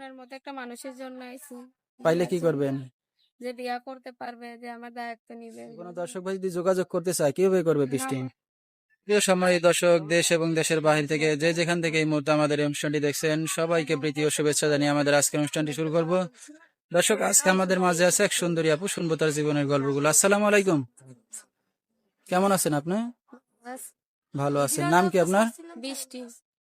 আপনার মতো একটা মানুষের জন্য আইছি। পাইলে কি করবেন? যে বিয়া করতে পারবে, যে আমার দায়িত্ব নিবে। কোনো দর্শক ভাই যদি যোগাযোগ করতে চায় কিভাবে করবে বৃষ্টি? প্রিয় সম্মানিত দর্শক, দেশ এবং দেশের বাহির থেকে যে যেখান থেকে এই মুহূর্তে আমাদের এই অনুষ্ঠানটি দেখছেন সবাইকে প্রীতি ও শুভেচ্ছা জানিয়ে আমাদের আজকের অনুষ্ঠানটি শুরু করব। দর্শক, আজকে আমাদের মাঝে আছে এক সুন্দরী আপু, শুনবো তার জীবনের গল্পগুলো। আসসালামু আলাইকুম, কেমন আছেন আপনি? বাস ভালো আছেন। নাম কি আপনার? বৃষ্টি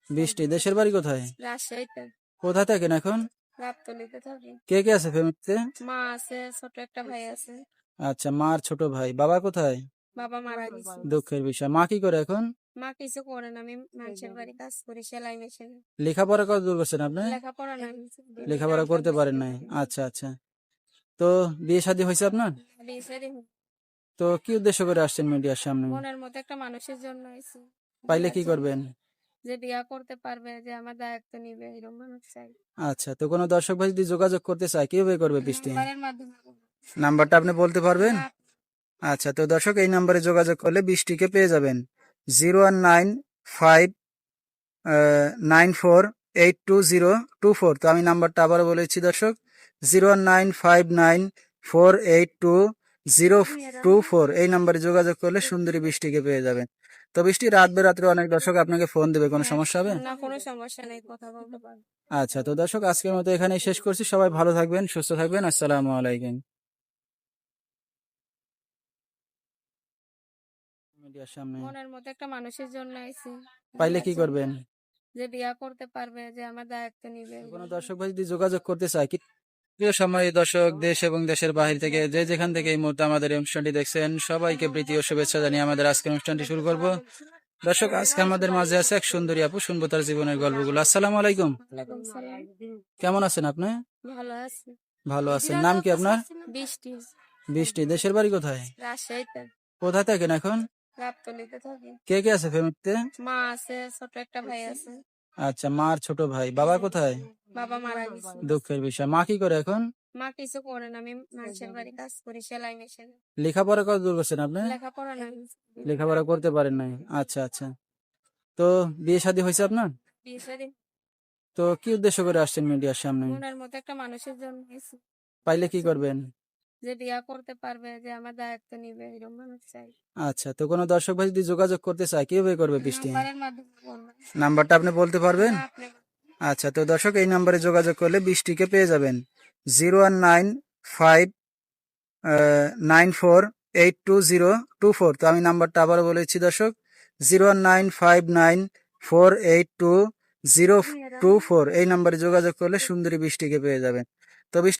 বৃষ্টি। দেশের বাড়ি কোথায়? রাজশাহীতে কোথায় থাকেন এখন? গাবতলীতে থাকি। কে কে আছে ফ্যামিলিতে? মা আছে, ছোট একটা ভাই আছে। আচ্ছা, মার ছোট ভাই। বাবা কোথায়? বাবা মারা গেছে। দুঃখের বিষয়। মা কি করে এখন? মা কিছু করে না, আমি মানুষের বাড়ি কাজ করি, সেলাই মেশিনে। লেখাপড়া কত দূর করছেন আপনি? লেখাপড়া নাই। লেখাপড়া করতে পারেন নাই? আচ্ছা আচ্ছা। তো বিয়ে শাদী হয়েছে আপনার? বিয়ে তো কি উদ্দেশ্য করে আসছেন মিডিয়ার সামনে? মনের মতো একটা মানুষের জন্য আইছি। পাইলে কি করবেন? যে বিয়া করতে পারবে, যে আমার দায়িত্ব নিবে, এরকম মানুষ চাই। আচ্ছা, তো কোনো দর্শক ভাই যদি যোগাযোগ করতে চায় কিভাবে করবে বৃষ্টি? নাম্বারের মাধ্যমে করবো। নাম্বারটা আপনি বলতে পারবেন? না, আচ্ছা, তো দর্শক এই নাম্বারে যোগাযোগ করলে বৃষ্টিকে পেয়ে যাবেন। 01959482024। তো আমি নাম্বারটা আবার বলেছি দর্শক, 01959482024। এই নাম্বারে যোগাযোগ করলে সুন্দরী বৃষ্টিকে পেয়ে যাবেন। তো বৃষ্টি রাত বেরাত্রে অনেক দর্শক আপনাকে ফোন দেবে, কোনো সমস্যা হবে? না, কোনো সমস্যা নেই, কথা বলতে পারবো। আচ্ছা, তো দর্শক আজকের মতো এখানেই শেষ করছি। সবাই ভালো থাকবেন, সুস্থ থাকবেন। আসসালামু আলাইকুম। মিডিয়ার সামনে মনের মতো একটা মানুষের জন্য আইছি। পাইলে কি করবেন? যে বিয়া করতে পারবে, যে আমার দায়িত্ব নিবে। কোনো দর্শক ভাই যদি যোগাযোগ করতে চায় কি? প্রিয় সম্মানিত দর্শক, দেশ এবং দেশের বাহির থেকে যে যেখান থেকে এই মুহূর্তে আমাদের এই অনুষ্ঠানটি দেখছেন সবাইকে প্রীতি ও শুভেচ্ছা জানিয়ে আমাদের আজকের অনুষ্ঠানটি শুরু করব। দর্শক, আজকে আমাদের মাঝে আছে এক সুন্দরী আপু, শুনবো তার জীবনের গল্পগুলো। আসসালামু আলাইকুম, ওয়ালাইকুম সালাম। কেমন আছেন আপনি? ভালো আছি। ভালো আছেন। নাম কি আপনার? বৃষ্টি বৃষ্টি। দেশের বাড়ি কোথায়? রাজশাহীতে কোথায় থাকেন এখন? গাবতলীতে থাকি। কে কে আছে ফ্যামিলিতে? মা আছে, ছোট একটা ভাই আছে। আচ্ছা, মার ছোট ভাই। বাবা কোথায়? বাবা মারা গেছে। দুঃখের বিষয়। মা কি করে এখন? মা কিছু করে না, আমি মানুষের বাড়ি কাজ করি, সেলাই মেশিনে। লেখাপড়া কত দূর করছেন আপনি? লেখাপড়া নাই। লেখাপড়া করতে পারেন নাই? আচ্ছা আচ্ছা। তো বিয়ে শাদী হয়েছে আপনার? বিয়ে তো কি উদ্দেশ্য করে আসছেন মিডিয়ার সামনে? মনের মতো একটা মানুষের জন্য আইছি। পাইলে কি করবেন? যে বিয়া করতে পারবে, যে আমার দায়িত্ব নিবে, এরকম মানুষ চাই। আচ্ছা, তো কোনো দর্শক ভাই যদি যোগাযোগ করতে চায় কিভাবে করবে বৃষ্টি? নাম্বারের মাধ্যমে বলবো। নাম্বারটা আপনি বলতে পারবেন? না, আপনি আচ্ছা, তো দর্শক এই নাম্বারে যোগাযোগ করলে বৃষ্টিকে পেয়ে যাবেন। 01959482024। তো আমি নাম্বারটা আবার বলেছি দর্শক, 01959482024। এই নাম্বারে যোগাযোগ করলে সুন্দরী বৃষ্টিকে পেয়ে যাবেন। তো বৃষ্টি